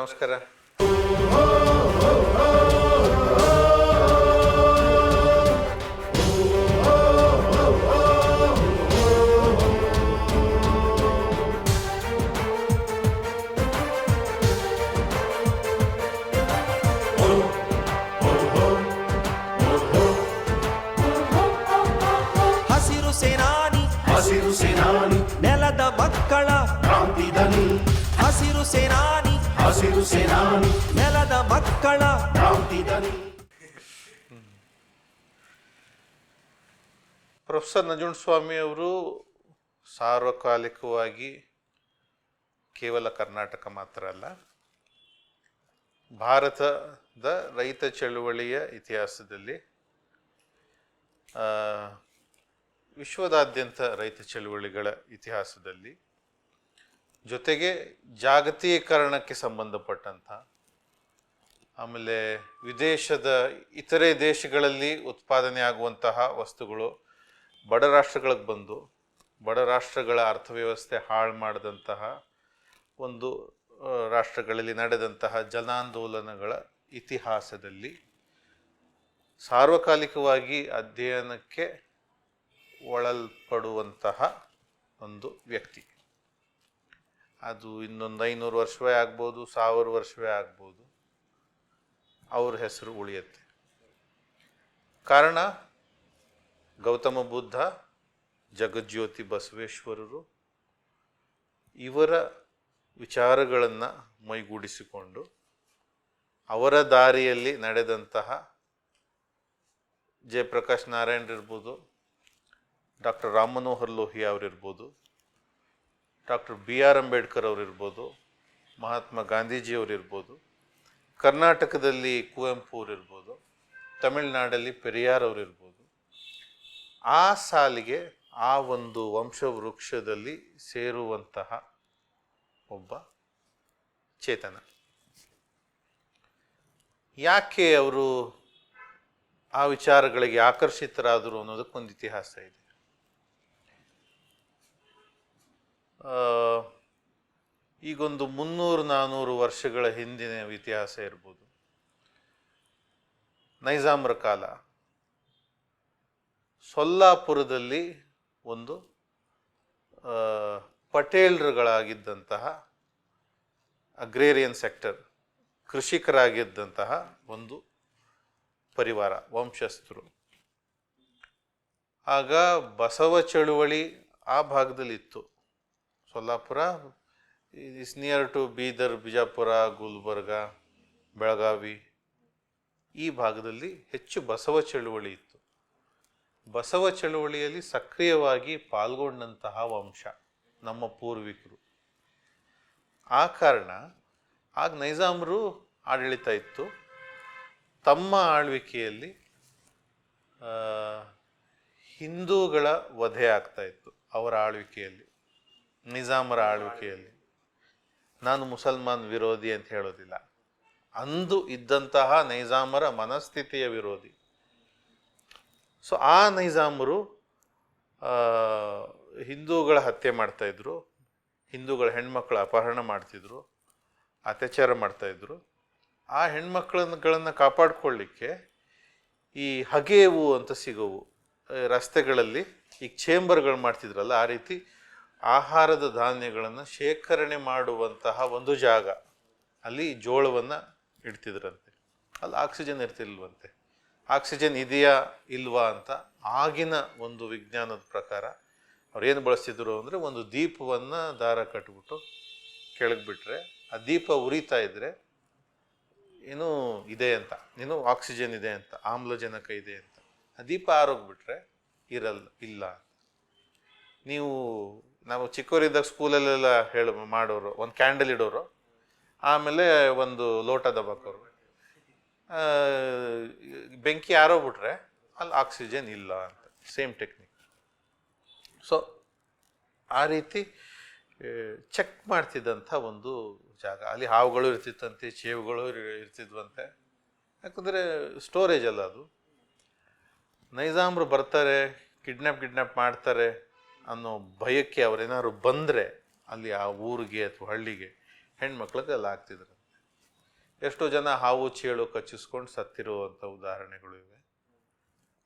ನಮಸ್ಕಾರ. ಹಸಿರು ಸೇನಾನಿ, ಹಸಿರು ಸೇನಾನಿ, ನೆಲದ ಮಕ್ಕಳ ಕ್ರಾಂತಿ ದನಿ. ಹಸಿರು ಸೇನಾನಿ, ಹಸಿರು ಸೇನಾನಿ, ನೆಲದ ಮಕ್ಕಳ ಕ್ರಾಂತಿ ದನಿ. ಪ್ರೊಫೆಸರ್ ನಂಜುಂಡಸ್ವಾಮಿ ಅವರು ಸಾರ್ವಕಾಲಿಕವಾಗಿ ಕೇವಲ ಕರ್ನಾಟಕ ಮಾತ್ರ ಅಲ್ಲ, ಭಾರತದ ರೈತ ಚಳುವಳಿಯ ಇತಿಹಾಸದಲ್ಲಿ ವಿಶ್ವದಾದ್ಯಂತ ರೈತ ಚಳುವಳಿಗಳ ಇತಿಹಾಸದಲ್ಲಿ, ಜೊತೆಗೆ ಜಾಗತೀಕರಣಕ್ಕೆ ಸಂಬಂಧಪಟ್ಟಂಥ, ಆಮೇಲೆ ವಿದೇಶದ ಇತರೆ ದೇಶಗಳಲ್ಲಿ ಉತ್ಪಾದನೆ ಆಗುವಂತಹ ವಸ್ತುಗಳು ಬಡ ರಾಷ್ಟ್ರಗಳಿಗೆ ಬಂದು ಬಡ ರಾಷ್ಟ್ರಗಳ ಅರ್ಥವ್ಯವಸ್ಥೆ ಹಾಳು ಮಾಡಿದಂತಹ ಒಂದು ರಾಷ್ಟ್ರಗಳಲ್ಲಿ ನಡೆದಂತಹ ಜನಾಂದೋಲನಗಳ ಇತಿಹಾಸದಲ್ಲಿ ಸಾರ್ವಕಾಲಿಕವಾಗಿ ಅಧ್ಯಯನಕ್ಕೆ ಒಳಲ್ಪಡುವಂತಹ ಒಂದು ವ್ಯಕ್ತಿ. ಅದು ಇನ್ನೊಂದು 500 ವರ್ಷವೇ ಆಗ್ಬೋದು, 1000 ವರ್ಷವೇ ಆಗ್ಬೋದು, ಅವ್ರ ಹೆಸರು ಉಳಿಯುತ್ತೆ. ಕಾರಣ ಗೌತಮ ಬುದ್ಧ, ಜಗಜ್ಯೋತಿ ಬಸವೇಶ್ವರರು ಇವರ ವಿಚಾರಗಳನ್ನು ಮೈಗೂಡಿಸಿಕೊಂಡು ಅವರ ದಾರಿಯಲ್ಲಿ ನಡೆದಂತಹ ಜಯಪ್ರಕಾಶ್ ನಾರಾಯಣರಿರ್ಬೋದು, ಡಾಕ್ಟರ್ ರಾಮ್ ಮನೋಹರ್ ಲೋಹಿಯಾ ಅವರಿರ್ಬೋದು, ಡಾಕ್ಟರ್ BR ಅಂಬೇಡ್ಕರ್ ಅವರಿರ್ಬೋದು, ಮಹಾತ್ಮ ಗಾಂಧೀಜಿಯವರಿರ್ಬೋದು, ಕರ್ನಾಟಕದಲ್ಲಿ ಕುವೆಂಪು ಅವರಿರ್ಬೋದು, ತಮಿಳುನಾಡಲ್ಲಿ ಪೆರಿಯಾರ್ ಅವರಿರ್ಬೋದು, ಆ ಸಾಲಿಗೆ ಆ ಒಂದು ವಂಶವೃಕ್ಷದಲ್ಲಿ ಸೇರುವಂತಹ ಒಬ್ಬ ಚೇತನ. ಯಾಕೆ ಅವರು ಆ ವಿಚಾರಗಳಿಗೆ ಆಕರ್ಷಿತರಾದರು ಅನ್ನೋದಕ್ಕೊಂದು ಇತಿಹಾಸ ಇದೆ. ಈಗೊಂದು 300-400 ವರ್ಷಗಳ ಹಿಂದಿನ ಇತಿಹಾಸ ಇರ್ಬೋದು. ನೈಜಾಮರ ಕಾಲ, ಸೊಲ್ಲಾಪುರದಲ್ಲಿ ಒಂದು ಪಟೇಲ್ರುಗಳಾಗಿದ್ದಂತಹ ಅಗ್ರೇರಿಯನ್ ಸೆಕ್ಟರ್, ಕೃಷಿಕರಾಗಿದ್ದಂತಹ ಒಂದು ಪರಿವಾರ, ವಂಶಸ್ಥರು. ಆಗ ಬಸವ ಚಳುವಳಿ ಆ ಭಾಗದಲ್ಲಿ ಇತ್ತು. Solapur is near to Bidar, Bijapur, Gulbarga, Belagavi, ಈ ಭಾಗದಲ್ಲಿ ಹೆಚ್ಚು ಬಸವ ಚಳುವಳಿ ಇತ್ತು. ಬಸವ ಚಳುವಳಿಯಲ್ಲಿ ಸಕ್ರಿಯವಾಗಿ ಪಾಲ್ಗೊಂಡಂತಹ ವಂಶ ನಮ್ಮ ಪೂರ್ವಿಕರು. ಆ ಕಾರಣ ಆಗ ನೈಜಾಮರು ಆಡಳಿತ ಇತ್ತು. ತಮ್ಮ ಆಳ್ವಿಕೆಯಲ್ಲಿ ಹಿಂದೂಗಳ ವಧೆ ಆಗ್ತಾ ಇತ್ತು. ಅವರ ಆಳ್ವಿಕೆಯಲ್ಲಿ, ನಿಜಾಮರ ಆಳ್ವಿಕೆಯಲ್ಲಿ. ನಾನು ಮುಸಲ್ಮಾನ್ ವಿರೋಧಿ ಅಂತ ಹೇಳೋದಿಲ್ಲ, ಅಂದು ಇದ್ದಂತಹ ನೈಜಾಮರ ಮನಸ್ಥಿತಿಯ ವಿರೋಧಿ. ಸೊ ಆ ನೈಜಾಮರು ಹಿಂದೂಗಳ ಹತ್ಯೆ ಮಾಡ್ತಾಯಿದ್ರು, ಹಿಂದೂಗಳ ಹೆಣ್ಮಕ್ಳ ಅಪಹರಣ ಮಾಡ್ತಿದ್ರು, ಅತ್ಯಾಚಾರ ಮಾಡ್ತಾಯಿದ್ರು. ಆ ಹೆಣ್ಮಕ್ಳನ್ನು ಕಾಪಾಡ್ಕೊಳ್ಳಿಕ್ಕೆ ಈ ಹಗೆವು ಅಂತ ಸಿಗೋವು ರಸ್ತೆಗಳಲ್ಲಿ, ಈಗ ಚೇಂಬರ್ಗಳು ಮಾಡ್ತಿದ್ರಲ್ಲ, ಆ ರೀತಿ ಆಹಾರದ ಧಾನ್ಯಗಳನ್ನು ಶೇಖರಣೆ ಮಾಡುವಂತಹ ಒಂದು ಜಾಗ, ಅಲ್ಲಿ ಜೋಳವನ್ನು ಇಡ್ತಿದ್ರಂತೆ. ಅಲ್ಲಿ ಆಕ್ಸಿಜನ್ ಇರ್ತಿಲ್ವಂತೆ. ಆಕ್ಸಿಜನ್ ಇದೆಯಾ ಇಲ್ವಾ ಅಂತ ಆಗಿನ ಒಂದು ವಿಜ್ಞಾನದ ಪ್ರಕಾರ ಅವ್ರೇನು ಬಳಸ್ತಿದ್ರು ಅಂದರೆ, ಒಂದು ದೀಪವನ್ನು ದಾರ ಕಟ್ಬಿಟ್ಟು ಕೆಳಗೆ ಬಿಟ್ಟರೆ ಆ ದೀಪ ಉರಿತಾ ಇದ್ದರೆ ಏನೋ ಇದೆ ಅಂತ, ಏನೋ ಆಕ್ಸಿಜನ್ ಇದೆ ಅಂತ, ಆಮ್ಲಜನಕ ಇದೆ ಅಂತ. ಆ ದೀಪ ಆರೋಗ್ಬಿಟ್ರೆ ಇಲ್ಲ. ನಾವು ಚಿಕ್ಕವರಿದ್ದಾಗ ಸ್ಕೂಲಲ್ಲೆಲ್ಲ ಮಾಡೋರು, ಒಂದು ಕ್ಯಾಂಡಲ್ ಇಡೋರು, ಆಮೇಲೆ ಒಂದು ಲೋಟ ದಬಾಕೋರು. ಬೆಂಕಿ ಆರೋಗ್ಬಿಟ್ರೆ ಅಲ್ಲಿ ಆಕ್ಸಿಜನ್ ಇಲ್ಲ ಅಂತ. Same technique. ಸೊ ಆ ರೀತಿ ಚೆಕ್ ಮಾಡ್ತಿದ್ದಂಥ ಒಂದು ಜಾಗ. ಅಲ್ಲಿ ಹಾವುಗಳು ಇರ್ತಿತ್ತಂತೆ, ಚೇವುಗಳು ಇರ್ತಿದ್ವಂತೆ. ಯಾಕಂದರೆ ಸ್ಟೋರೇಜ್ ಅಲ್ಲ ಅದು. ನೈಜಾಮರು ಬರ್ತಾರೆ, ಕಿಡ್ನ್ಯಾಪ್ ಮಾಡ್ತಾರೆ ಅನ್ನೋ ಭಯಕ್ಕೆ ಅವರೇನಾದ್ರು ಬಂದರೆ ಅಲ್ಲಿ ಆ ಊರಿಗೆ ಅಥವಾ ಹಳ್ಳಿಗೆ ಹೆಣ್ಮಕ್ಳಿಗೆ ಅಲ್ಲಿ ಆಗ್ತಿದ್ರು. ಎಷ್ಟೋ ಜನ ಹಾವು ಚೇಳು ಕಚ್ಚಿಸ್ಕೊಂಡು ಸತ್ತಿರುವಂಥ ಉದಾಹರಣೆಗಳು ಇವೆ.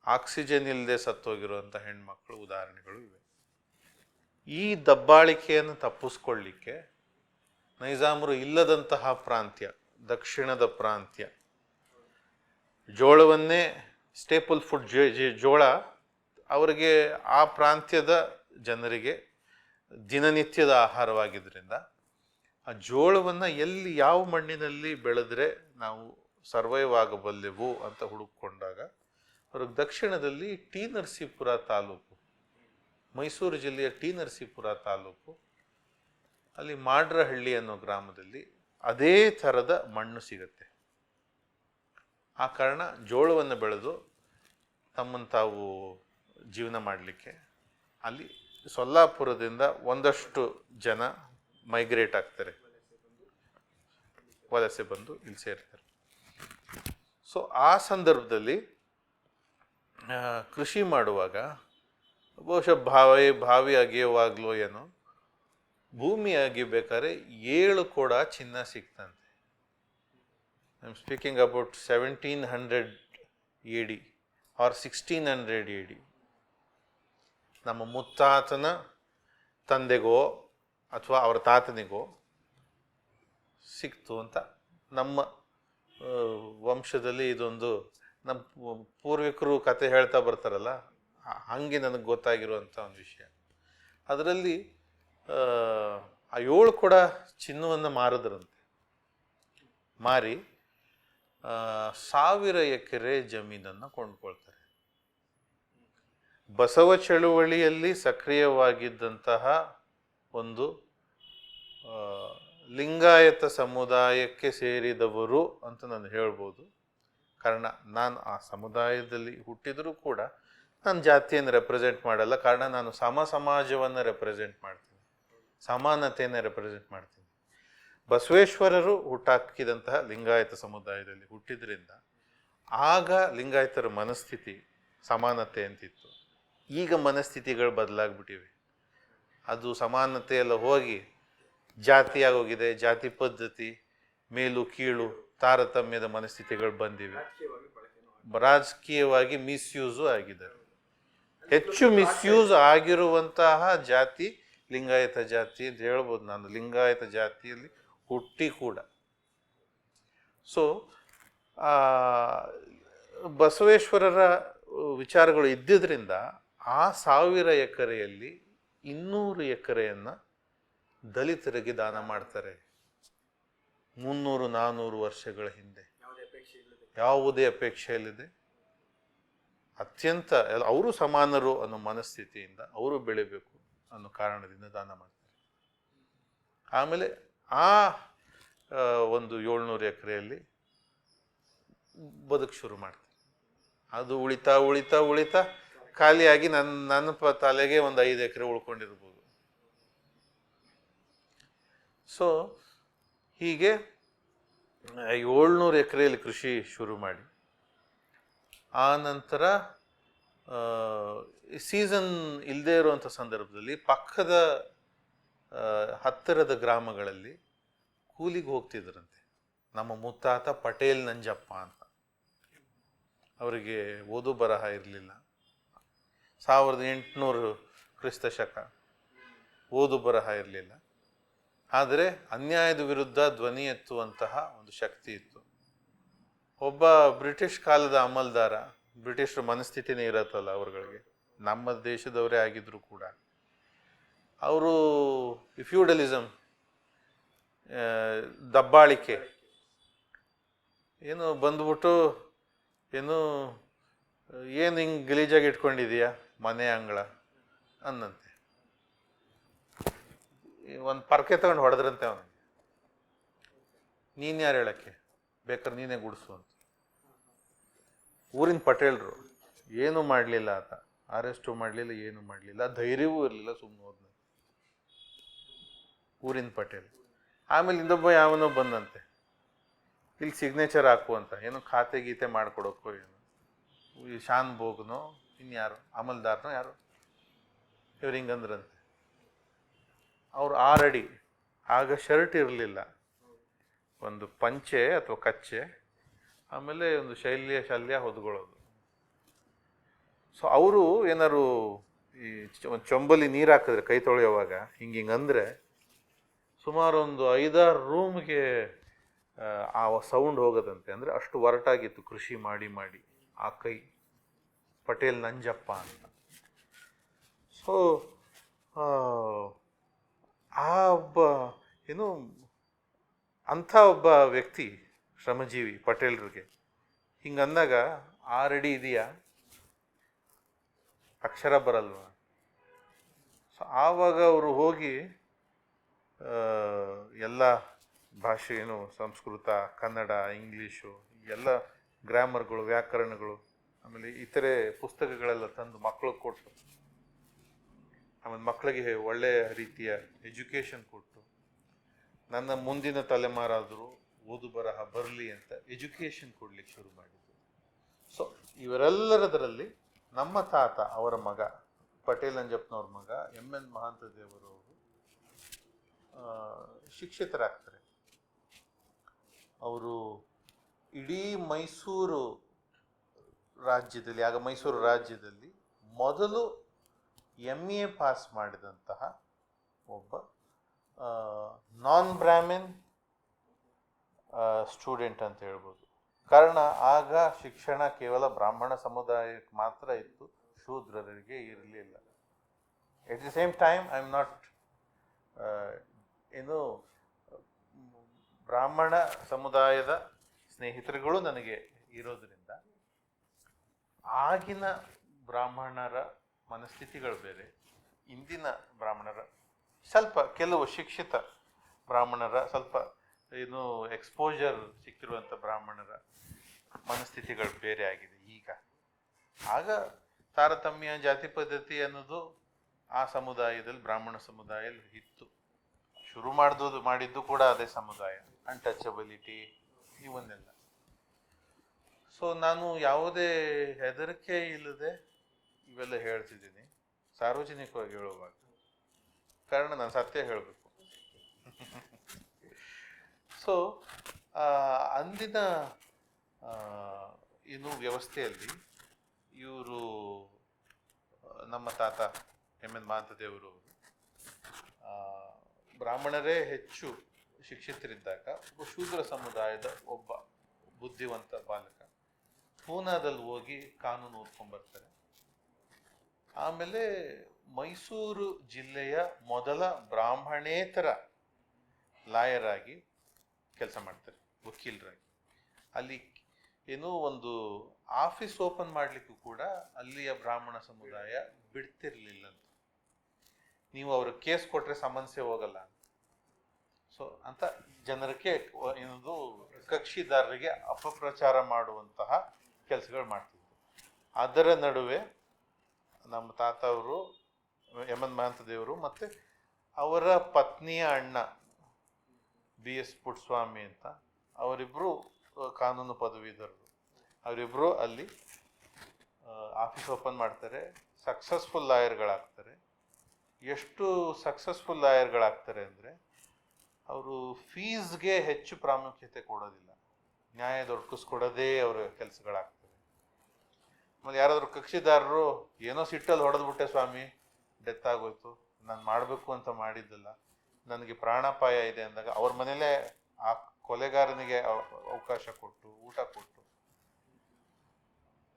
ಆಕ್ಸಿಜನ್ ಇಲ್ಲದೆ ಸತ್ತೋಗಿರುವಂಥ ಹೆಣ್ಮಕ್ಳು ಉದಾಹರಣೆಗಳು ಇವೆ. ಈ ದಬ್ಬಾಳಿಕೆಯನ್ನು ತಪ್ಪಿಸ್ಕೊಳ್ಳಿಕ್ಕೆ ನೈಜಾಮರು ಇಲ್ಲದಂತಹ ಪ್ರಾಂತ್ಯ, ದಕ್ಷಿಣದ ಪ್ರಾಂತ್ಯ, ಜೋಳವನ್ನೇ ಸ್ಟೇಪಲ್ ಫುಡ್, ಜೋಳ ಅವರಿಗೆ ಆ ಪ್ರಾಂತ್ಯದ ಜನರಿಗೆ ದಿನನಿತ್ಯದ ಆಹಾರವಾಗಿದ್ದರಿಂದ ಆ ಜೋಳವನ್ನು ಎಲ್ಲಿ ಯಾವ ಮಣ್ಣಿನಲ್ಲಿ ಬೆಳೆದ್ರೆ ನಾವು ಸರ್ವೈವ್ ಆಗಬಲ್ಲೆವು ಅಂತ ಹುಡುಕೊಂಡಾಗ ಅವ್ರಿಗೆ ದಕ್ಷಿಣದಲ್ಲಿ ಟಿ ನರಸೀಪುರ ತಾಲೂಕು, ಮೈಸೂರು ಜಿಲ್ಲೆಯ ಟಿ ನರಸೀಪುರ ತಾಲೂಕು, ಅಲ್ಲಿ ಮಾಡ್ರಹಳ್ಳಿ ಅನ್ನೋ ಗ್ರಾಮದಲ್ಲಿ ಅದೇ ಥರದ ಮಣ್ಣು ಸಿಗತ್ತೆ. ಆ ಕಾರಣ ಜೋಳವನ್ನು ಬೆಳೆದು ತಮ್ಮನ್ನು ತಾವು ಜೀವನ ಮಾಡಲಿಕ್ಕೆ ಅಲ್ಲಿ ಸೊಲ್ಲಾಪುರದಿಂದ ಒಂದಷ್ಟು ಜನ ಮೈಗ್ರೇಟ್ ಆಗ್ತಾರೆ, ವಲಸೆ ಬಂದು ಇಲ್ಲಿ ಸೇರ್ತಾರೆ. ಸೊ ಆ ಸಂದರ್ಭದಲ್ಲಿ ಕೃಷಿ ಮಾಡುವಾಗ ಬಹುಶಃ ಬಾವಿ ಅಗೆಯುವಾಗಲೋ ಏನೋ ಭೂಮಿ ಅಗಿಬೇಕಾದ್ರೆ 7 ಕೊಡ ಚಿನ್ನ ಸಿಕ್ತಂತೆ. I am speaking about 1700 AD or 1600 AD. ನಮ್ಮ ಮುತ್ತಾತನ ತಂದೆಗೋ ಅಥವಾ ಅವರ ತಾತನಿಗೋ ಸಿಕ್ತು ಅಂತ ನಮ್ಮ ವಂಶದಲ್ಲಿ ಇದೊಂದು ನಮ್ಮ ಪೂರ್ವಿಕರು ಕತೆ ಹೇಳ್ತಾ ಬರ್ತಾರಲ್ಲ, ಹಾಗೆ ನನಗೆ ಗೊತ್ತಾಗಿರುವಂಥ ಒಂದು ವಿಷಯ. ಅದರಲ್ಲಿ ಆ 7 ಕೊಡ ಚಿನ್ನವನ್ನು ಮಾರಿದ್ರಂತೆ. ಮಾರಿ 1000 ಎಕರೆ ಜಮೀನನ್ನು ಕೊಂಡ್ಕೊಳ್ತಾರೆ. ಬಸವ ಚಳುವಳಿಯಲ್ಲಿ ಸಕ್ರಿಯವಾಗಿದ್ದಂತಹ ಒಂದು ಲಿಂಗಾಯತ ಸಮುದಾಯಕ್ಕೆ ಸೇರಿದವರು ಅಂತ ನಾನು ಹೇಳ್ಬೋದು. ಕಾರಣ ನಾನು ಆ ಸಮುದಾಯದಲ್ಲಿ ಹುಟ್ಟಿದರೂ ಕೂಡ ನಾನು ಜಾತಿಯನ್ನು ರೆಪ್ರೆಸೆಂಟ್ ಮಾಡಲ್ಲ. ಕಾರಣ ನಾನು ಸಮಾಜವನ್ನು ರೆಪ್ರೆಸೆಂಟ್ ಮಾಡ್ತೀನಿ, ಸಮಾನತೆಯನ್ನು ರೆಪ್ರೆಸೆಂಟ್ ಮಾಡ್ತೀನಿ. ಬಸವೇಶ್ವರರು ಹುಟ್ಟಾಕಿದಂತಹ ಲಿಂಗಾಯತ ಸಮುದಾಯದಲ್ಲಿ ಹುಟ್ಟಿದ್ರಿಂದ ಆಗ ಲಿಂಗಾಯತರ ಮನಸ್ಥಿತಿ ಸಮಾನತೆ ಅಂತಿತ್ತು. ಈಗ ಮನಸ್ಥಿತಿಗಳು ಬದಲಾಗ್ಬಿಟ್ಟಿವೆ. ಅದು ಸಮಾನತೆ ಎಲ್ಲ ಹೋಗಿ ಜಾತಿಯಾಗೋಗಿದೆ. ಜಾತಿ ಪದ್ಧತಿ, ಮೇಲು ಕೀಳು, ತಾರತಮ್ಯದ ಮನಸ್ಥಿತಿಗಳು ಬಂದಿವೆ. ರಾಜಕೀಯವಾಗಿ ಮಿಸ್ಯೂಸು ಆಗಿದೆ. ಹೆಚ್ಚು ಮಿಸ್ಯೂಸ್ ಆಗಿರುವಂತಹ ಜಾತಿ ಲಿಂಗಾಯತ ಜಾತಿ ಅಂತ ಹೇಳ್ಬೋದು. ನಾನು ಲಿಂಗಾಯತ ಜಾತಿಯಲ್ಲಿ ಹುಟ್ಟಿ ಕೂಡ. ಸೊ ಬಸವೇಶ್ವರರ ವಿಚಾರಗಳು ಇದ್ದಿದ್ದರಿಂದ ಆ 1000 ಎಕರೆಯಲ್ಲಿ 200 ಎಕರೆಯನ್ನು ದಲಿತರಿಗೆ ದಾನ ಮಾಡ್ತಾರೆ. 300-400 ವರ್ಷಗಳ ಹಿಂದೆ ಯಾವುದೇ ಅಪೇಕ್ಷೆ ಇಲ್ಲದೆ ಅತ್ಯಂತ ಅವರು ಸಮಾನರು ಅನ್ನೋ ಮನಸ್ಥಿತಿಯಿಂದ ಅವರು ಬೆಳಿಬೇಕು ಅನ್ನೋ ಕಾರಣದಿಂದ ದಾನ ಮಾಡ್ತಾರೆ. ಆಮೇಲೆ ಆ ಒಂದು 700 ಎಕರೆಯಲ್ಲಿ ಬದುಕು ಶುರು ಮಾಡ್ತಾರೆ. ಅದು ಉಳಿತಾ ಖಾಲಿಯಾಗಿ ನನ್ನ ತಲೆಗೆ ಒಂದು 5 ಎಕರೆ ಉಳ್ಕೊಂಡಿರ್ಬೋದು. ಸೊ ಹೀಗೆ 700 ಎಕರೆಯಲ್ಲಿ ಕೃಷಿ ಶುರು ಮಾಡಿ ಆ ನಂತರ ಸೀಸನ್ ಇಲ್ಲದೆ ಇರುವಂಥ ಸಂದರ್ಭದಲ್ಲಿ ಪಕ್ಕದ ಹತ್ತಿರದ ಗ್ರಾಮಗಳಲ್ಲಿ ಕೂಲಿಗೆ ಹೋಗ್ತಿದ್ರಂತೆ. ನಮ್ಮ ಮುತ್ತಾತ ಪಟೇಲ್ ನಂಜಪ್ಪ ಅಂತ. ಅವರಿಗೆ ಓದು ಬರಹ ಇರಲಿಲ್ಲ. 1800 ಕ್ರಿಸ್ತ ಶಕ. ಓದು ಬರಹ ಇರಲಿಲ್ಲ. ಆದರೆ ಅನ್ಯಾಯದ ವಿರುದ್ಧ ಧ್ವನಿ ಎತ್ತುವಂತಹ ಒಂದು ಶಕ್ತಿ ಇತ್ತು. ಒಬ್ಬ ಬ್ರಿಟಿಷ್ ಕಾಲದ ಅಮಲ್ದಾರ, ಬ್ರಿಟಿಷರ ಮನಸ್ಥಿತಿನೇ ಇರತ್ತಲ್ಲ ಅವ್ರಗಳಿಗೆ, ನಮ್ಮ ದೇಶದವರೇ ಆಗಿದ್ರು ಕೂಡ ಅವರು ಫ್ಯೂಡಲಿಸಮ್, ದಬ್ಬಾಳಿಕೆ ಏನು ಬಂದ್ಬಿಟ್ಟು ಏನು ಹಿಂಗೆ ಗಲೀಜಾಗಿ ಇಟ್ಕೊಂಡಿದೀಯಾ ಮನೆ ಅಂಗಳ ಅನ್ನಂತೆ. ಒಂದು ಪರ್ಕೆ ತಗೊಂಡು ಹೊಡೆದ್ರಂತೆ ಅವನಿಗೆ. ನೀನು ಯಾರು ಹೇಳಕ್ಕೆ, ಬೇಕಾದ್ರೆ ನೀನೇ ಗುಡಿಸು ಅಂತ. ಊರಿನ ಪಟೇಲ್ರು ಏನೂ ಮಾಡಲಿಲ್ಲ. ಆತ ಅರೆಸ್ಟು ಮಾಡಲಿಲ್ಲ, ಏನೂ ಮಾಡಲಿಲ್ಲ, ಧೈರ್ಯವೂ ಇರಲಿಲ್ಲ, ಸುಮ್ಮನೆ ಹೋದ್ನ ಊರಿನ ಪಟೇಲ್. ಆಮೇಲೆ ಇನ್ನೊಬ್ಬ ಯಾವನೋ ಬಂದಂತೆ, ಇಲ್ಲಿ ಸಿಗ್ನೇಚರ್ ಹಾಕುವಂತ, ಏನೋ ಖಾತೆ ಗೀತೆ ಮಾಡ್ಕೊಡೋಕ್ಕೋ ಏನು, ಈ ಶಾನ್ ಬೋಗ್ನೋ ಇನ್ಯಾರೋ ಅಮಲ್ದಾರ್ನೋ ಯಾರೋ ಇವ್ರು ಹಿಂಗಂದ್ರಂತೆ. ಅವ್ರು 6 ಅಡಿ, ಆಗ ಶರ್ಟ್ ಇರಲಿಲ್ಲ, ಒಂದು ಪಂಚೆ ಅಥವಾ ಕಚ್ಚೆ, ಆಮೇಲೆ ಒಂದು ಶಲ್ಯ ಹೊದ್ಕೊಳ್ಳೋದು. ಸೊ ಅವರು ಏನಾದ್ರು ಈ ಒಂದು ಚೊಂಬಲ್ಲಿ ನೀರು ಹಾಕಿದ್ರೆ ಕೈ ತೊಳೆಯುವಾಗ ಹಿಂಗಂದರೆ ಸುಮಾರು ಒಂದು 5-6 ರೂಮ್ಗೆ ಆ ಸೌಂಡ್ ಹೋಗೋದಂತೆ. ಅಂದರೆ ಅಷ್ಟು ಒರಟಾಗಿತ್ತು ಕೃಷಿ ಮಾಡಿ ಮಾಡಿ ಆ ಕೈ. ಪಟೇಲ್ ನಂಜಪ್ಪ ಅಂತ. ಸೊ ಆ ಒಬ್ಬ ಏನು ಅಂಥ ಒಬ್ಬ ವ್ಯಕ್ತಿ ಶ್ರಮಜೀವಿ ಪಟೇಲ್ರಿಗೆ ಹಿಂಗಂದಾಗ 6 ಅಡಿ ಇದೆಯಾ, ಅಕ್ಷರ ಬರಲ್ವ? ಸೊ ಆವಾಗ ಅವರು ಹೋಗಿ ಎಲ್ಲ ಭಾಷೆ ಏನು ಸಂಸ್ಕೃತ, ಕನ್ನಡ, ಇಂಗ್ಲೀಷು ಎಲ್ಲ ಗ್ರಾಮರ್ಗಳು, ವ್ಯಾಕರಣಗಳು, ಆಮೇಲೆ ಇತರೆ ಪುಸ್ತಕಗಳೆಲ್ಲ ತಂದು ಮಕ್ಕಳಿಗೆ ಕೊಟ್ಟು, ಆಮೇಲೆ ಮಕ್ಕಳಿಗೆ ಒಳ್ಳೆಯ ರೀತಿಯ ಎಜುಕೇಷನ್ ಕೊಟ್ಟು, ನನ್ನ ಮುಂದಿನ ತಲೆಮಾರಾದರೂ ಓದು ಬರಹ ಬರಲಿ ಅಂತ ಎಜುಕೇಷನ್ ಕೊಡ್ಲಿಕ್ಕೆ ಶುರು ಮಾಡಿದ್ರು. ಸೊ ಇವರೆಲ್ಲರದರಲ್ಲಿ ನಮ್ಮ ತಾತ ಅವರ ಮಗ ಪಟೇಲ್ ನಂಜಪ್ಪನವ್ರ ಮಗ ಎನ್ ಮಹಾಂತದೇವರು ಶಿಕ್ಷಿತರಾಗ್ತಾರೆ. ಅವರು ಇಡೀ ಮೈಸೂರು ರಾಜ್ಯದಲ್ಲಿ, ಆಗ ಮೈಸೂರು ರಾಜ್ಯದಲ್ಲಿ ಮೊದಲು MA ಪಾಸ್ ಮಾಡಿದಂತಹ ಒಬ್ಬ ನಾನ್ ಬ್ರಾಹ್ಮಿನ್ ಸ್ಟೂಡೆಂಟ್ ಅಂತ ಹೇಳ್ಬೋದು. ಕಾರಣ ಆಗ ಶಿಕ್ಷಣ ಕೇವಲ ಬ್ರಾಹ್ಮಣ ಸಮುದಾಯಕ್ಕೆ ಮಾತ್ರ ಇತ್ತು, ಶೂದ್ರರಿಗೆ ಇರಲಿಲ್ಲ. At the same time I am not ಏನು ಬ್ರಾಹ್ಮಣ ಸಮುದಾಯದ ಸ್ನೇಹಿತರುಗಳು ನನಗೆ ಇರೋದರಿಂದ ಆಗಿನ ಬ್ರಾಹ್ಮಣರ ಮನಸ್ಥಿತಿಗಳು ಬೇರೆ, ಇಂದಿನ ಬ್ರಾಹ್ಮಣರ ಸ್ವಲ್ಪ ಕೆಲವು ಶಿಕ್ಷಿತ ಬ್ರಾಹ್ಮಣರ ಸ್ವಲ್ಪ ಏನು ಎಕ್ಸ್ಪೋಜರ್ ಸಿಕ್ಕಿರುವಂಥ ಬ್ರಾಹ್ಮಣರ ಮನಸ್ಥಿತಿಗಳು ಬೇರೆ ಆಗಿದೆ ಈಗ. ಆಗ ತಾರತಮ್ಯ ಜಾತಿ ಪದ್ಧತಿ ಅನ್ನೋದು ಆ ಸಮುದಾಯದಲ್ಲಿ, ಬ್ರಾಹ್ಮಣ ಸಮುದಾಯದಲ್ಲಿ ಇತ್ತು. ಶುರು ಮಾಡಿದ್ದು ಕೂಡ ಅದೇ ಸಮುದಾಯ, ಅನ್ಟಚಬಿಲಿಟಿ ಇವನ್ನೆಲ್ಲ. ಸೊ ನಾನು ಯಾವುದೇ ಹೆದರಿಕೆ ಇಲ್ಲದೆ ಇವೆಲ್ಲ ಹೇಳ್ತಿದ್ದೀನಿ ಸಾರ್ವಜನಿಕವಾಗಿ ಹೇಳುವಾಗ, ಕಾರಣ ನಾನು ಸತ್ಯ ಹೇಳಬೇಕು. ಸೊ ಅಂದಿನ ಏನು ವ್ಯವಸ್ಥೆಯಲ್ಲಿ ಇವರು ನಮ್ಮ ತಾತ ಎನ್ ಮಹಾಂತದೇವರು ಬ್ರಾಹ್ಮಣರೇ ಹೆಚ್ಚು ಶಿಕ್ಷಿತರಿದ್ದಾಗ ಒಬ್ಬ ಶೂದ್ರ ಸಮುದಾಯದ ಒಬ್ಬ ಬುದ್ಧಿವಂತ ಬಾಲಕ ಪೂನಾದಲ್ಲಿ ಹೋಗಿ ಕಾನೂನು ಓದ್ಕೊಂಡ್ಬರ್ತಾರೆ. ಆಮೇಲೆ ಮೈಸೂರು ಜಿಲ್ಲೆಯ ಮೊದಲ ಬ್ರಾಹ್ಮಣೇತರ ಲಾಯರ್ ಆಗಿ ಕೆಲಸ ಮಾಡ್ತಾರೆ, ವಕೀಲರಾಗಿ. ಅಲ್ಲಿ ಏನೋ ಒಂದು ಆಫೀಸ್ ಓಪನ್ ಮಾಡಲಿಕ್ಕೂ ಕೂಡ ಅಲ್ಲಿಯ ಬ್ರಾಹ್ಮಣ ಸಮುದಾಯ ಬಿಡ್ತಿರ್ಲಿಲ್ಲಂತ. ನೀವು ಅವ್ರ ಕೇಸ್ ಕೊಟ್ಟರೆ ಸಮಸ್ಯೆ ಹೋಗಲ್ಲ. ಸೊ ಅಂತ ಜನರಿಗೆ ಏನದು ಕಕ್ಷಿದಾರರಿಗೆ ಅಪಪ್ರಚಾರ ಮಾಡುವಂತಹ ಕೆಲಸಗಳು ಮಾಡ್ತಿದ್ರು. ಅದರ ನಡುವೆ ನಮ್ಮ ತಾತ ಅವರು ಎನ್ ಮಹಾಂತದೇವರು ಮತ್ತು ಅವರ ಪತ್ನಿಯ ಅಣ್ಣ BS ಪುಟ್ಟಸ್ವಾಮಿ ಅಂತ, ಅವರಿಬ್ಬರು ಕಾನೂನು ಪದವೀಧರರು. ಅವರಿಬ್ಬರು ಅಲ್ಲಿ ಆಫೀಸ್ ಓಪನ್ ಮಾಡ್ತಾರೆ, ಸಕ್ಸಸ್ಫುಲ್ ಲಾಯರ್ಗಳಾಗ್ತಾರೆ. ಎಷ್ಟು ಸಕ್ಸಸ್ಫುಲ್ ಲಾಯರ್ಗಳಾಗ್ತಾರೆ ಅಂದರೆ ಅವರು ಫೀಸ್ಗೆ ಹೆಚ್ಚು ಪ್ರಾಮುಖ್ಯತೆ ಕೊಡೋದಿಲ್ಲ, ನ್ಯಾಯ ದೊರಕಿಸ್ಕೊಡೋದೇ ಅವರ ಕೆಲಸಗಳಾಗ್ತದೆ. ಆಮೇಲೆ ಯಾರಾದರೂ ಕಕ್ಷಿದಾರರು ಏನೋ ಸಿಟ್ಟಲ್ಲಿ ಹೊಡೆದ್ಬಿಟ್ಟೆ ಸ್ವಾಮಿ, ಡೆತ್ ಆಗೋಯ್ತು, ನಾನು ಮಾಡಬೇಕು ಅಂತ ಮಾಡಿದ್ದಲ್ಲ, ನನಗೆ ಪ್ರಾಣಾಪಾಯ ಇದೆ ಅಂದಾಗ ಅವ್ರ ಮನೇಲೇ ಆ ಕೊಲೆಗಾರನಿಗೆ ಅವಕಾಶ ಕೊಟ್ಟು ಊಟ ಕೊಟ್ಟು,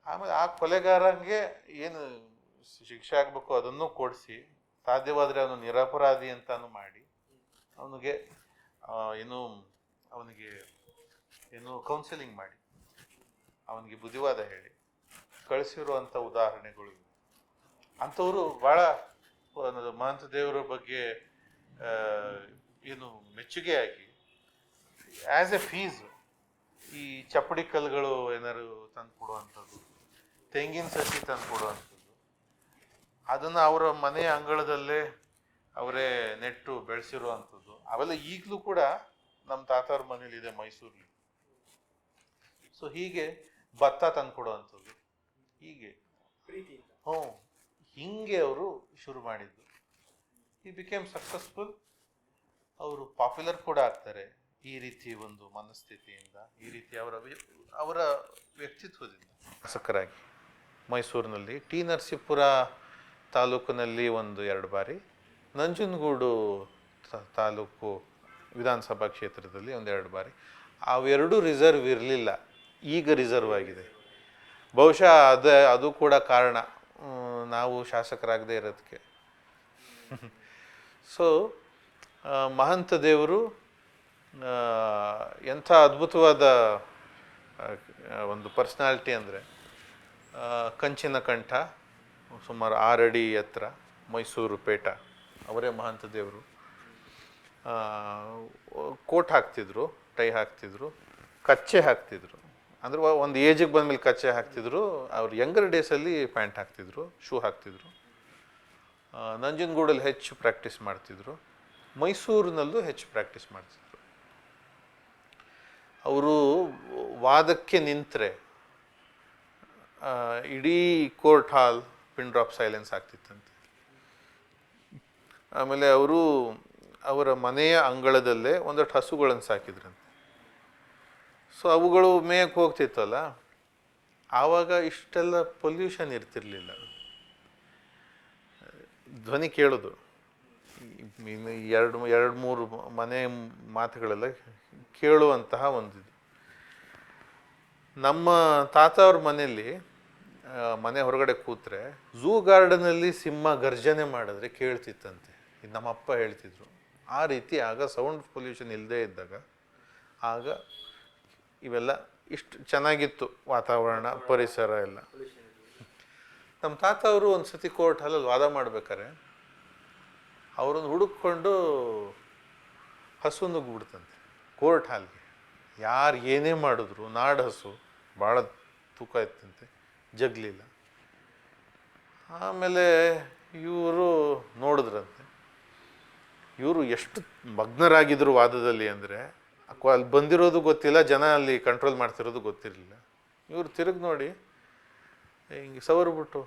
ಆಮೇಲೆ ಆ ಕೊಲೆಗಾರನಿಗೆ ಏನು ಶಿಕ್ಷೆ ಆಗಬೇಕು ಅದನ್ನು ಕೊಡಿಸಿ, ಸಾಧ್ಯವಾದರೆ ಅವನು ನಿರಪರಾಧಿ ಅಂತಾನು ಮಾಡಿ ಅವನಿಗೆ ಏನು ಕೌನ್ಸಿಲಿಂಗ್ ಮಾಡಿ ಅವನಿಗೆ ಬುದ್ಧಿವಾದ ಹೇಳಿ ಕಳಿಸಿರುವಂಥ ಉದಾಹರಣೆಗಳು ಇವೆ. ಅಂಥವರು ಭಾಳ ಮಹಾಂತದೇವರ ಬಗ್ಗೆ ಏನು ಮೆಚ್ಚುಗೆಯಾಗಿ ಆ್ಯಸ್ ಎ ಫೀಸ್ ಈ ಚಪ್ಪಡಿ ಕಲ್ಲುಗಳು ಏನಾದ್ರು ತಂದು ಕೊಡುವಂಥದ್ದು, ತೆಂಗಿನ ಸಸಿ ತಂದು ಕೊಡುವಂಥದ್ದು, ಅದನ್ನು ಅವರ ಮನೆಯ ಅಂಗಳದಲ್ಲೇ ಅವರೇ ನೆಟ್ಟು ಬೆಳೆಸಿರುವಂಥದ್ದು ಅವೆಲ್ಲ ಈಗಲೂ ಕೂಡ ನಮ್ಮ ತಾತವ್ರ ಮನೇಲಿದೆ ಮೈಸೂರಲ್ಲಿ. ಸೊ ಹೀಗೆ ಭತ್ತ ತಂದು ಕೊಡುವಂಥದ್ದು, ಹೀಗೆ ಹಿಂಗೆ ಅವರು ಶುರು ಮಾಡಿದ್ದು. ಈ ಬಿಕೇಮ್ ಸಕ್ಸಸ್ಫುಲ್. ಅವರು ಪಾಪ್ಯುಲರ್ ಕೂಡ ಆಗ್ತಾರೆ. ಈ ರೀತಿ ಒಂದು ಮನಸ್ಥಿತಿಯಿಂದ, ಈ ರೀತಿ ಅವರ ವ್ಯಕ್ತಿತ್ವದಿಂದ ಶಾಸಕರಾಗಿ ಮೈಸೂರಿನಲ್ಲಿ ಟಿ ನರಸೀಪುರ ತಾಲೂಕಿನಲ್ಲಿ 1-2 ಬಾರಿ, ನಂಜನಗೂಡು ತಾಲೂಕು ವಿಧಾನಸಭಾ ಕ್ಷೇತ್ರದಲ್ಲಿ 1-2 ಬಾರಿ. ಅವೆರಡೂ ರಿಸರ್ವ್ ಇರಲಿಲ್ಲ, ಈಗ ರಿಸರ್ವ್ ಆಗಿದೆ. ಬಹುಶಃ ಅದು ಕೂಡ ಕಾರಣ ನಾವು ಶಾಸಕರಾಗದೇ ಇರೋದಕ್ಕೆ. ಸೊ ಮಹಂತ ದೇವರು ಎಂಥ ಅದ್ಭುತವಾದ ಒಂದು ಪರ್ಸ್ನಾಲಿಟಿ ಅಂದರೆ, ಕಂಚಿನ ಕಂಠ, ಸುಮಾರು 6 ಅಡಿ ಎತ್ತರ, ಮೈಸೂರು ಪೇಟ, ಅವರೇ ಮಹಂತ ದೇವರು. ಕೋಟ್ ಹಾಕ್ತಿದ್ರು, ಟೈ ಹಾಕ್ತಿದ್ರು, ಕಚ್ಚೆ ಹಾಕ್ತಿದ್ರು. ಅಂದರೆ ಒಂದು ಏಜಿಗೆ ಬಂದಮೇಲೆ ಕಚ್ಚೆ ಹಾಕ್ತಿದ್ರು. ಅವ್ರು ಯಂಗರ್ ಡೇಸಲ್ಲಿ ಪ್ಯಾಂಟ್ ಹಾಕ್ತಿದ್ರು, ಶೂ ಹಾಕ್ತಿದ್ರು. ನಂಜನಗೂಡಲ್ಲಿ ಹೆಚ್ಚು ಪ್ರಾಕ್ಟೀಸ್ ಮಾಡ್ತಿದ್ರು, ಮೈಸೂರಿನಲ್ಲೂ ಹೆಚ್ಚು ಪ್ರಾಕ್ಟೀಸ್ ಮಾಡ್ತಿದ್ರು. ಅವರು ವಾದಕ್ಕೆ ನಿಂತರೆ ಇಡೀ court hall pin drop silence ಆಗ್ತಿತ್ತಂತೆ. ಆಮೇಲೆ ಅವರ ಮನೆಯ ಅಂಗಳದಲ್ಲೇ ಒಂದಷ್ಟು ಹಸುಗಳನ್ನು ಸಾಕಿದ್ರಂತೆ. ಸೊ ಅವುಗಳು ಮೇಯಕ್ಕೆ ಹೋಗ್ತಿತ್ತಲ್ಲ, ಆವಾಗ ಇಷ್ಟೆಲ್ಲ ಪೊಲ್ಯೂಷನ್ ಇರ್ತಿರ್ಲಿಲ್ಲ. ಧ್ವನಿ ಕೇಳೋದು, 2-3 ಮನೆ ಮಾತುಗಳೆಲ್ಲ ಕೇಳುವಂತಹ ಒಂದಿದು. ನಮ್ಮ ತಾತ ಅವ್ರ ಮನೆಯಲ್ಲಿ ಮನೆ ಹೊರಗಡೆ ಕೂತ್ರೆ ಝೂ ಗಾರ್ಡನಲ್ಲಿ ಸಿಂಹ ಗರ್ಜನೆ ಮಾಡಿದ್ರೆ ಕೇಳ್ತಿತ್ತಂತೆ. ಇದು ನಮ್ಮಪ್ಪ ಹೇಳ್ತಿದ್ರು. ಆ ರೀತಿ ಆಗ ಸೌಂಡ್ ಪೊಲ್ಯೂಷನ್ ಇಲ್ಲದೆ ಇದ್ದಾಗ ಆಗ ಇವೆಲ್ಲ ಇಷ್ಟು ಚೆನ್ನಾಗಿತ್ತು ವಾತಾವರಣ, ಪರಿಸರ ಎಲ್ಲ. ನಮ್ಮ ತಾತ ಅವರು ಒಂದು ಸತಿ ಕೋರ್ಟ್ ಹಾಲಲ್ಲಿ ವಾದ ಮಾಡ್ಬೇಕಾರೆ ಅವರೊಂದು ಹುಡುಕೊಂಡು ಹಸು ನುಗ್ಗಿಬಿಡ್ತಂತೆ ಕೋರ್ಟ್ ಹಾಲ್ಗೆ. ಯಾರು ಏನೇ ಮಾಡಿದ್ರು, ನಾಡು ಹಸು ಭಾಳ ತೂಕ ಇತ್ತಂತೆ, ಜಗ್ಲಿಲ್ಲ. ಆಮೇಲೆ ಇವರು ನೋಡಿದ್ರಂತೆ, ಇವರು ಎಷ್ಟು ಮಗ್ನರಾಗಿದ್ರು ವಾದದಲ್ಲಿ ಅಂದರೆ, ಅಲ್ಲಿ ಬಂದಿರೋದು ಗೊತ್ತಿಲ್ಲ, ಜನ ಅಲ್ಲಿ ಕಂಟ್ರೋಲ್ ಮಾಡ್ತಿರೋದು ಗೊತ್ತಿರಲಿಲ್ಲ. ಇವರು ತಿರುಗಿ ನೋಡಿ ಹಿಂಗೆ ಸವರ್ಬಿಟ್ಟು,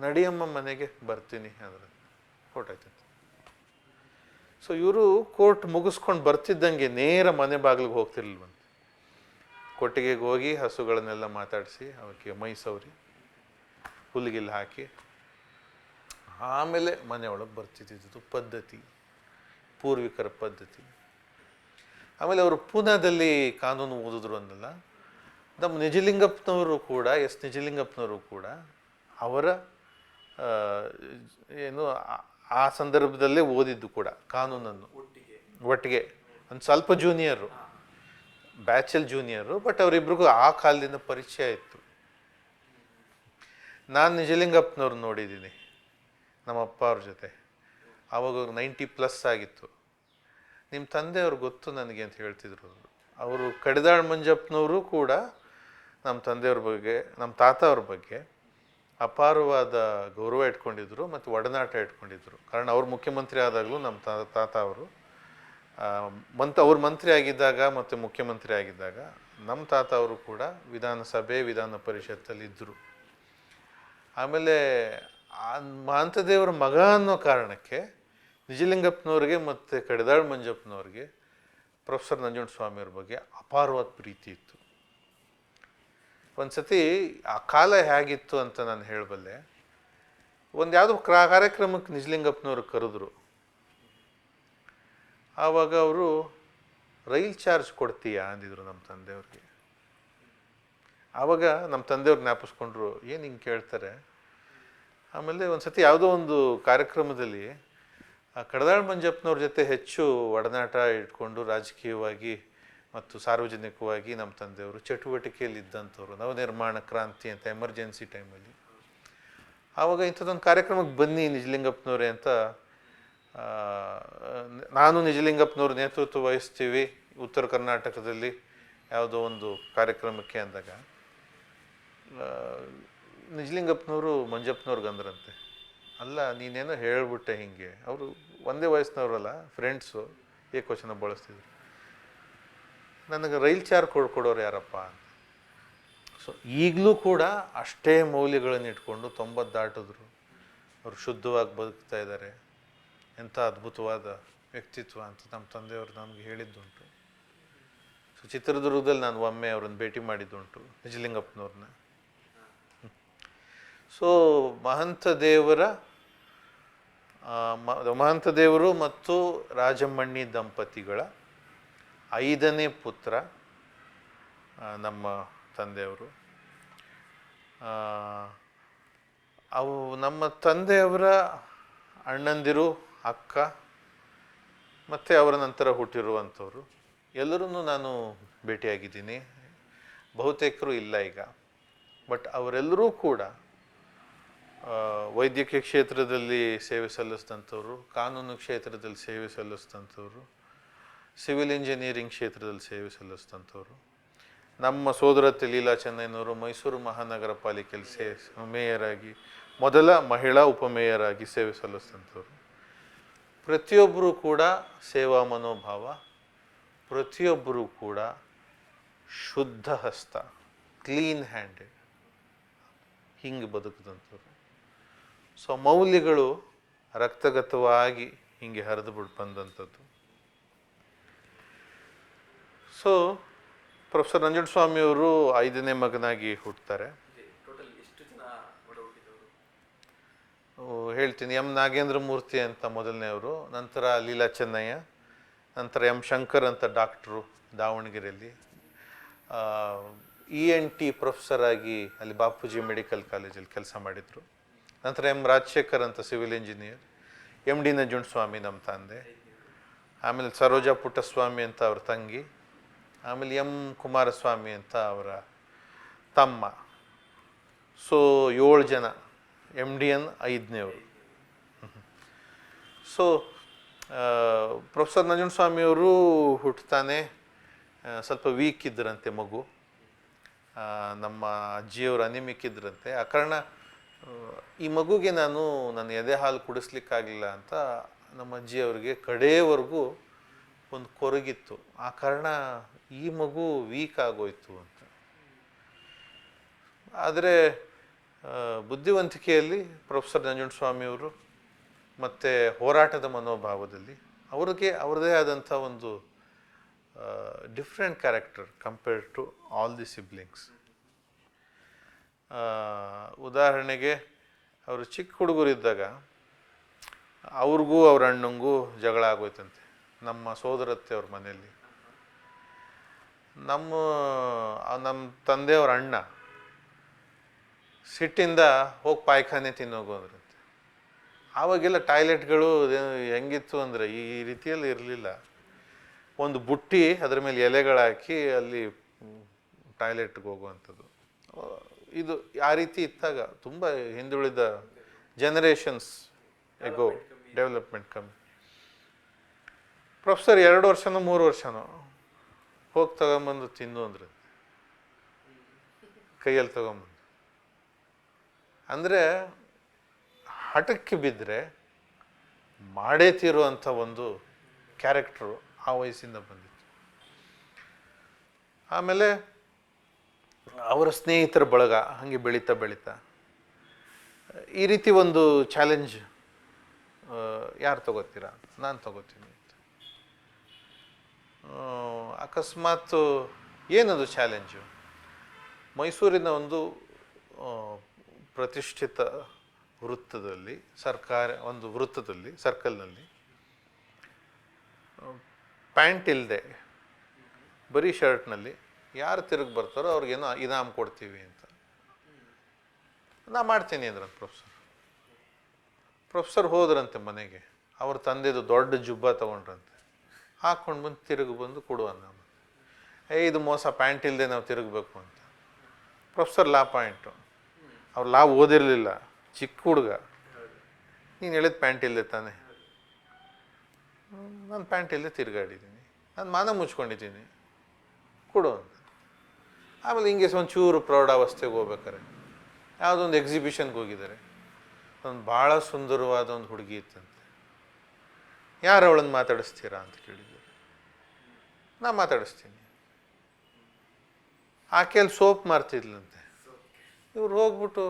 ನಡಿಯಮ್ಮ ಮನೆಗೆ ಬರ್ತೀನಿ ಅಂದ್ರೆ ಹೊರಟಾಯ್ತಂತೆ. ಸೊ ಇವರು ಕೋರ್ಟ್ ಮುಗಿಸ್ಕೊಂಡು ಬರ್ತಿದ್ದಂಗೆ ನೇರ ಮನೆ ಬಾಗಿಲಿಗೆ ಹೋಗ್ತಿರ್ಲಿಲ್ವಂತೆ. ಕೊಟ್ಟಿಗೆಗೆ ಹೋಗಿ ಹಸುಗಳನ್ನೆಲ್ಲ ಮಾತಾಡಿಸಿ ಅವಕ್ಕೆ ಮೈ ಸವರಿ ಹುಲ್ಲಿಗಿಲ್ಲಿ ಹಾಕಿ ಆಮೇಲೆ ಮನೆ ಒಳಗೆ ಬರ್ತಿದ್ದಿದ್ದು ಪದ್ಧತಿ, ಪೂರ್ವಿಕರ ಪದ್ಧತಿ. ಆಮೇಲೆ ಅವರು ಪೂನಾದಲ್ಲಿ ಕಾನೂನು ಓದಿದ್ರು ಅಂದಲ್ಲ, ನಮ್ಮ ನಿಜಲಿಂಗಪ್ಪನವರು ಕೂಡ, ನಿಜಲಿಂಗಪ್ಪನವರು ಕೂಡ ಅವರ ಏನು ಆ ಸಂದರ್ಭದಲ್ಲೇ ಓದಿದ್ದು ಕೂಡ ಕಾನೂನನ್ನು ಒಟ್ಟಿಗೆ. ಒಂದು ಸ್ವಲ್ಪ ಜೂನಿಯರು, ಬ್ಯಾಚಲ್ ಜೂನಿಯರು, ಬಟ್ ಅವರಿಬ್ರಿಗೂ ಆ ಕಾಲದಿಂದ ಪರಿಚಯ ಇತ್ತು. ನಾನು ನಿಜಲಿಂಗಪ್ಪನವ್ರು ನೋಡಿದ್ದೀನಿ ನಮ್ಮ ಅಪ್ಪ ಅವ್ರ ಜೊತೆ, ಆವಾಗ 90+ ಆಗಿತ್ತು. ನಿಮ್ಮ ತಂದೆಯವ್ರು ಗೊತ್ತು ನನಗೆ ಅಂತ ಹೇಳ್ತಿದ್ರು. ಅವರು ಕಡಿದಾಳ್ ಮಂಜಪ್ಪನವರು ಕೂಡ ನಮ್ಮ ತಂದೆಯವ್ರ ಬಗ್ಗೆ, ನಮ್ಮ ತಾತ ಅವ್ರ ಬಗ್ಗೆ ಅಪಾರವಾದ ಗೌರವ ಇಟ್ಕೊಂಡಿದ್ರು ಮತ್ತು ಒಡನಾಟ ಇಟ್ಕೊಂಡಿದ್ರು. ಕಾರಣ ಅವ್ರು ಮುಖ್ಯಮಂತ್ರಿ ಆದಾಗಲೂ ನಮ್ಮ ತಾತ ಅವರು ಅವ್ರು ಮಂತ್ರಿ ಆಗಿದ್ದಾಗ ಮತ್ತು ಮುಖ್ಯಮಂತ್ರಿ ಆಗಿದ್ದಾಗ ನಮ್ಮ ತಾತ ಅವರು ಕೂಡ ವಿಧಾನಸಭೆ, ವಿಧಾನ ಪರಿಷತ್ತಲ್ಲಿ ಇದ್ದರು. ಆಮೇಲೆ ಮಹಂತದೇವರ ಮಗ ಅನ್ನೋ ಕಾರಣಕ್ಕೆ ನಿಜಲಿಂಗಪ್ಪನವ್ರಿಗೆ ಮತ್ತು ಕಡಿದಾಳ್ ಮಂಜಪ್ಪನವ್ರಿಗೆ ಪ್ರೊಫೆಸರ್ ನಂಜುಂಡಸ್ವಾಮಿಯವ್ರ ಬಗ್ಗೆ ಅಪಾರವಾದ ಪ್ರೀತಿ ಇತ್ತು. ಒಂದು ಸತಿ ಆ ಕಾಲ ಹೇಗಿತ್ತು ಅಂತ ನಾನು ಹೇಳಬಲ್ಲೆ. ಒಂದು ಯಾವುದೋ ಕಾರ್ಯಕ್ರಮಕ್ಕೆ ನಿಜಲಿಂಗಪ್ಪನವ್ರು ಕರೆದ್ರು. ಆವಾಗ ಅವರು ರೈಲ್ ಚಾರ್ಜ್ ಕೊಡ್ತೀಯಾ ಅಂದಿದ್ರು ನಮ್ಮ ತಂದೆಯವ್ರಿಗೆ. ಆವಾಗ ನಮ್ಮ ತಂದೆಯವ್ರು ಜ್ಞಾಪಿಸ್ಕೊಂಡ್ರು, ಏನು ಹಿಂಗೆ ಕೇಳ್ತಾರೆ. ಆಮೇಲೆ ಒಂದು ಸತಿ ಯಾವುದೋ ಒಂದು ಕಾರ್ಯಕ್ರಮದಲ್ಲಿ ಕಡಿದಾಳ್ ಮಂಜಪ್ಪನವ್ರ ಜೊತೆ ಹೆಚ್ಚು ಒಡನಾಟ ಇಟ್ಕೊಂಡು ರಾಜಕೀಯವಾಗಿ ಮತ್ತು ಸಾರ್ವಜನಿಕವಾಗಿ ನಮ್ಮ ತಂದೆಯವರು ಚಟುವಟಿಕೆಯಲ್ಲಿ ಇದ್ದಂಥವ್ರು. ನವನಿರ್ಮಾಣ ಕ್ರಾಂತಿ ಅಂತ ಎಮರ್ಜೆನ್ಸಿ ಟೈಮಲ್ಲಿ ಆವಾಗ ಇಂಥದ್ದೊಂದು ಕಾರ್ಯಕ್ರಮಕ್ಕೆ ಬನ್ನಿ ನಿಜಲಿಂಗಪ್ಪನವರೇ ಅಂತ ನಾನು ನಿಜಲಿಂಗಪ್ಪನವ್ರು ನೇತೃತ್ವ ವಹಿಸ್ತೀವಿ ಉತ್ತರ ಕರ್ನಾಟಕದಲ್ಲಿ ಯಾವುದೋ ಒಂದು ಕಾರ್ಯಕ್ರಮಕ್ಕೆ ಅಂದಾಗ ನಿಜಲಿಂಗಪ್ಪನವರು ಮಂಜಪ್ಪನವ್ರಿಗೆ ಅಂದ್ರಂತೆ, ಅಲ್ಲ ನೀನೇನೋ ಹೇಳ್ಬಿಟ್ಟೆ ಹಿಂಗೆ. ಅವರು ಒಂದೇ ವಯಸ್ಸಿನವರಲ್ಲ, ಫ್ರೆಂಡ್ಸು, ಏಕವಚನ ಬಳಸ್ತಿದ್ರು. ನನಗೆ ರೈಲ್ ಚಾರ್ಜ್ ಕೊಡೋರು ಯಾರಪ್ಪ ಅಂತ. ಸೊ ಈಗಲೂ ಕೂಡ ಅಷ್ಟೇ ಮೌಲ್ಯಗಳನ್ನು ಇಟ್ಕೊಂಡು 90 ದಾಟಿದ್ರು, ಅವರು ಶುದ್ಧವಾಗಿ ಬದುಕ್ತಾ ಇದ್ದಾರೆ. ಎಂಥ ಅದ್ಭುತವಾದ ವ್ಯಕ್ತಿತ್ವ ಅಂತ ನಮ್ಮ ತಂದೆಯವರು ನಮಗೆ ಹೇಳಿದ್ದುಂಟು. ಸೊ ಚಿತ್ರದುರ್ಗದಲ್ಲಿ ನಾನು ಒಮ್ಮೆ ಅವರನ್ನು ಭೇಟಿ ಮಾಡಿದ್ದುಂಟು, ನಿಜಲಿಂಗಪ್ಪನವ್ರನ್ನ. ಸೊ ಮಹಂತ ದೇವರು ಮತ್ತು ರಾಜಮ್ಮಣ್ಣಿ ದಂಪತಿಗಳ 5ನೇ ಪುತ್ರ ನಮ್ಮ ತಂದೆಯವರು. ಅವು ನಮ್ಮ ತಂದೆಯವರ ಅಣ್ಣಂದಿರು, ಅಕ್ಕ ಮತ್ತು ಅವರ ನಂತರ ಹುಟ್ಟಿರುವಂಥವ್ರು ಎಲ್ಲರನ್ನೂ ನಾನು ಭೇಟಿಯಾಗಿದ್ದೀನಿ. ಬಹುತೇಕರು ಇಲ್ಲ ಈಗ. ಬಟ್ ಅವರೆಲ್ಲರೂ ಕೂಡ ವೈದ್ಯಕೀಯ ಕ್ಷೇತ್ರದಲ್ಲಿ ಸೇವೆ ಸಲ್ಲಿಸಿದಂಥವ್ರು, ಕಾನೂನು ಕ್ಷೇತ್ರದಲ್ಲಿ ಸೇವೆ ಸಲ್ಲಿಸಿದಂಥವ್ರು, ಸಿವಿಲ್ ಇಂಜಿನಿಯರಿಂಗ್ ಕ್ಷೇತ್ರದಲ್ಲಿ ಸೇವೆ ಸಲ್ಲಿಸಿದಂಥವ್ರು. ನಮ್ಮ ಸೋದರತ್ತೆ ಲೀಲಾ ಚೆನ್ನೈನವರು ಮೈಸೂರು ಮಹಾನಗರ ಪಾಲಿಕೆಯಲ್ಲಿ ಮೇಯರ್ ಆಗಿ, ಮೊದಲ ಮಹಿಳಾ ಉಪಮೇಯರ್ ಆಗಿ ಸೇವೆ ಸಲ್ಲಿಸಿದಂಥವ್ರು. ಪ್ರತಿಯೊಬ್ಬರೂ ಕೂಡ ಸೇವಾ ಮನೋಭಾವ, ಪ್ರತಿಯೊಬ್ಬರೂ ಕೂಡ ಶುದ್ಧ ಹಸ್ತ, ಕ್ಲೀನ್ ಹ್ಯಾಂಡೆಡ್, ಹಿಂಗೆ ಬದುಕಿದಂಥವ್ರು. ಸೊ ಮೌಲ್ಯಗಳು ರಕ್ತಗತವಾಗಿ ಹಿಂಗೆ ಹರಿದು ಬಂದಂಥದ್ದು. ಸೊ ಪ್ರೊಫೆಸರ್ ನಂಜುಂಡಸ್ವಾಮಿಯವರು 5ನೇ ಮಗನಾಗಿ ಹುಟ್ಟುತ್ತಾರೆ. ಹೇಳ್ತೀನಿ. ಎಂ ನಾಗೇಂದ್ರ ಮೂರ್ತಿ ಅಂತ ಮೊದಲನೆಯವರು, ನಂತರ ಲೀಲಾ ಚೆನ್ನಯ್ಯ, ನಂತರ ಎಂ ಶಂಕರ್ ಅಂತ ಡಾಕ್ಟ್ರು ದಾವಣಗೆರೆಯಲ್ಲಿ ENT ಪ್ರೊಫೆಸರ್ ಆಗಿ ಅಲ್ಲಿ ಬಾಪೂಜಿ ಮೆಡಿಕಲ್ ಕಾಲೇಜಲ್ಲಿ ಕೆಲಸ ಮಾಡಿದರು. ನಂತರ ಎಂ ರಾಜಶೇಖರ್ ಅಂತ ಸಿವಿಲ್ ಇಂಜಿನಿಯರ್, MD ನಂಜುಂಡಸ್ವಾಮಿ ನಮ್ಮ ತಂದೆ, ಆಮೇಲೆ ಸರೋಜಾ ಪುಟ್ಟಸ್ವಾಮಿ ಅಂತ ಅವ್ರ ತಂಗಿ, ಆಮೇಲೆ ಎಂ ಕುಮಾರಸ್ವಾಮಿ ಅಂತ ಅವರ ತಮ್ಮ. ಸೊ 7 ಜನ, MDN 5ನೇವರು. ಸೊ ಪ್ರೊಫೆಸರ್ ನಂಜುಂಡಸ್ವಾಮಿಯವರು ಹುಟ್ಟುತ್ತಾನೆ ಸ್ವಲ್ಪ ವೀಕ್ ಇದ್ದರಂತೆ ಮಗು. ನಮ್ಮ ಅಜ್ಜಿಯವರು ಅನಿಮಿಕ್ ಇದ್ದರಂತೆ. ಆ ಕಾರಣ ಈ ಮಗುಗೆ ನನ್ನ ಎದೆ ಹಾಲು ಕುಡಿಸ್ಲಿಕ್ಕಾಗಲಿಲ್ಲ ಅಂತ ನಮ್ಮ ಅಜ್ಜಿಯವರಿಗೆ ಕಡೆಯವರೆಗೂ ಒಂದು ಕೊರಗಿತ್ತು. ಆ ಕಾರಣ ಈ ಮಗು ವೀಕ್ ಆಗೋಯ್ತು ಅಂತ. ಆದರೆ ಬುದ್ಧಿವಂತಿಕೆಯಲ್ಲಿ ಪ್ರೊಫೆಸರ್ ನಂಜುಂಡಸ್ವಾಮಿಯವರು ಮತ್ತು ಹೋರಾಟದ ಮನೋಭಾವದಲ್ಲಿ ಅವ್ರದ್ದೇ ಆದಂಥ ಒಂದು different character compared to all the siblings. ಉದಾಹರಣೆಗೆ ಅವರು ಚಿಕ್ಕ ಹುಡುಗರಿದ್ದಾಗ ಅವ್ರಿಗೂ ಅವ್ರ ಅಣ್ಣಂಗೂ ಜಗಳ ಆಗೋಯ್ತಂತೆ ನಮ್ಮ ಸೋದರತ್ತೆ ಅವ್ರ ಮನೆಯಲ್ಲಿ. ನಮ್ಮ ತಂದೆಯವ್ರ ಅಣ್ಣ ಸಿಟ್ಟಿಂದ ಹೋಗಿ ಪಾಯ್ಖಾನೆ ತಿನ್ನೋಗು ಅಂದ್ರಂತೆ. ಆವಾಗೆಲ್ಲ ಟಾಯ್ಲೆಟ್ಗಳು ಹೆಂಗಿತ್ತು ಅಂದರೆ ಈ ರೀತಿಯಲ್ಲಿ ಇರಲಿಲ್ಲ. ಒಂದು ಬುಟ್ಟಿ, ಅದರ ಮೇಲೆ ಎಲೆಗಳಾಕಿ ಅಲ್ಲಿ ಟಾಯ್ಲೆಟ್ಗೆ ಹೋಗುವಂಥದ್ದು. ಇದು ಆ ರೀತಿ ಇದ್ದಾಗ ತುಂಬ ಹಿಂದುಳಿದ ಜನರೇಷನ್ಸ್ ಎಗೋ ಡೆವಲಪ್ಮೆಂಟ್ ಕಮ್ಮಿ. ಪ್ರೊಫೆಸರ್ 2 ವರ್ಷನೋ 3 ವರ್ಷನೋ ಹೋಗಿ ತಗೊಂಬಂದು ತಿನ್ನು ಅಂದ್ರೆ ಕೈಯಲ್ಲಿ ತಗೊಂಬಂದು. ಅಂದರೆ ಹಠಕ್ಕೆ ಬಿದ್ದರೆ ಮಾಡೇ ತೀರುವಂಥ ಒಂದು ಕ್ಯಾರೆಕ್ಟ್ರು ಆ ವಯಸ್ಸಿಂದ ಬಂದಿತ್ತು. ಆಮೇಲೆ ಅವರ ಸ್ನೇಹಿತರ ಬಳಗ ಹಾಗೆ ಬೆಳೀತಾ ಈ ರೀತಿ ಒಂದು ಚಾಲೆಂಜ್, ಯಾರು ತಗೋತೀರಾ? ನಾನು ತಗೋತೀನಿ ಅಂತ. ಅಕಸ್ಮಾತ್ ಏನದು ಚಾಲೆಂಜು? ಮೈಸೂರಿನ ಒಂದು ಪ್ರತಿಷ್ಠಿತ ವೃತ್ತದಲ್ಲಿ, ಒಂದು ವೃತ್ತದಲ್ಲಿ, ಸರ್ಕಲ್ನಲ್ಲಿ ಪ್ಯಾಂಟ್ ಇಲ್ಲದೆ ಬರೀ ಶರ್ಟ್ನಲ್ಲಿ ಯಾರು ತಿರುಗಿ ಬರ್ತಾರೋ ಅವ್ರಿಗೇನೋ ಇನಾಮ್ ಕೊಡ್ತೀವಿ ಅಂತ. ನಾ ಮಾಡ್ತೀನಿ ಅಂದ್ರಂತೆ ಪ್ರೊಫೆಸರ್ ಹೋದ್ರಂತೆ ಮನೆಗೆ. ಅವ್ರ ತಂದೆದು ದೊಡ್ಡ ಜುಬ್ಬ ತೊಗೊಂಡ್ರಂತೆ, ಹಾಕ್ಕೊಂಡು ಬಂದು ತಿರುಗಿ ಬಂದು ಕೊಡುವ ನಾವು. ಇದು ಮೋಸ, ಪ್ಯಾಂಟ್ ಇಲ್ಲದೆ ನಾವು ತಿರುಗಬೇಕು ಅಂತ. ಪ್ರೊಫೆಸರ್ ಲಾ ಪಾಯಿಂಟು, ಅವ್ರು ಲಾ ಓದಿರಲಿಲ್ಲ, ಚಿಕ್ಕ ಹುಡುಗ. ನೀನು ಹೇಳಿದ ಪ್ಯಾಂಟ್ ಇಲ್ಲದೆ ತಾನೆ? ನಾನು ಪ್ಯಾಂಟ್ ಇಲ್ಲದೆ ತಿರುಗಾಡಿದ್ದೀನಿ, ನಾನು ಮಾನ ಮುಚ್ಕೊಂಡಿದ್ದೀನಿ, ಕೊಡು ಅಂತ. ಆಮೇಲೆ ಹಿಂಗೆ ಒಂಚೂರು ಪ್ರೌಢಾವಸ್ಥೆಗೆ ಹೋಗ್ಬೇಕಾರೆ ಯಾವುದೊಂದು ಎಕ್ಸಿಬಿಷನ್ಗೆ ಹೋಗಿದ್ದಾರೆ. ಒಂದು ಭಾಳ ಸುಂದರವಾದ ಒಂದು ಹುಡುಗಿ ಇತ್ತಂತೆ. ಯಾರು ಅವಳನ್ನು ಮಾತಾಡಿಸ್ತೀರಾ ಅಂತ ಕೇಳಿದ್ದಾರೆ. ನಾ ಮಾತಾಡಿಸ್ತೀನಿ. ಆಕೆಯಲ್ಲಿ ಸೋಪ್ ಮಾರ್ತಿದ್ಲಂತೆ. ಇವ್ರು ಹೋಗ್ಬಿಟ್ಟು